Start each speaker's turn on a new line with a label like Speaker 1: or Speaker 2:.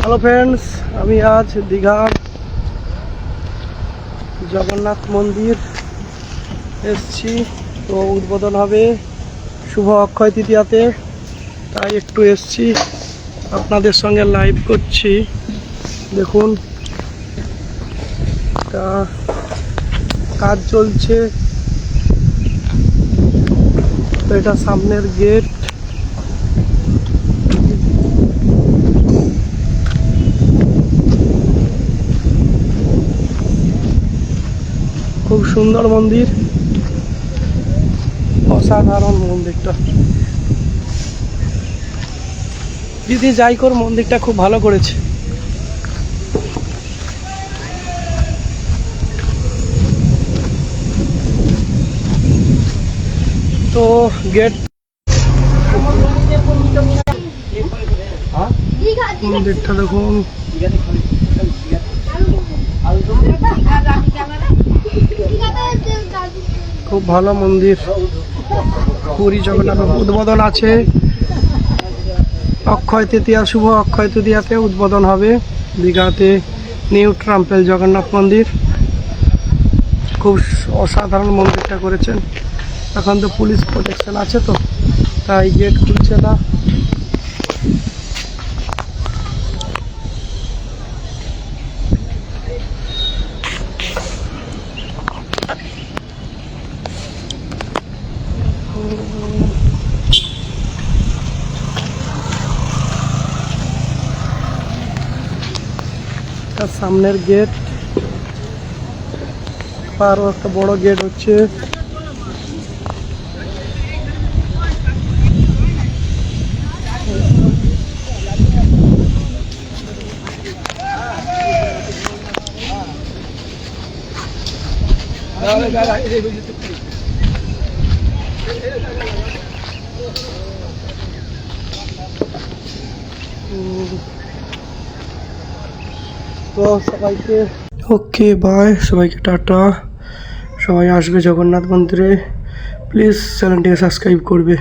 Speaker 1: Hello friends, আমি আজ দীঘার জগন্নাথ মন্দির এসছি। তো উদ্বোধন হবে শুভ অক্ষয় তৃতীয়াতে, তাই একটু এসছি, আপনাদের সঙ্গে লাইভ করছি। দেখুন, তা কাজ চলছে। তো এটা সামনের গেট। খুব সুন্দর মন্দির, অসাধারণ মন্দিরটা। দিদি যাইকোর মন্দিরটা খুব ভালো করেছে। তো গেট মন্দিরটা দেখুন, খুব ভালো মন্দির। পুরী জগন্নাথ উদ্বোধন আছে অক্ষয় তৃতীয়া, শুভ অক্ষয় তৃতীয়াতে উদ্বোধন হবে দীঘাতে নিউ টেম্পল জগন্নাথ মন্দির। খুব অসাধারণ মন্দিরটা করেছেন। এখন তো পুলিশ প্রোটেকশন আছে, তো তাই গেট খুলছে না। তার সামনের গেট, আরও একটা বড় গেট হচ্ছে। তো সবাইকে ওকে বাই, সবাইকে টাটা। সবাই আসবে জগন্নাথ মন্দিরে, প্লিজ চ্যানেলটিকে সাবস্ক্রাইব করবে।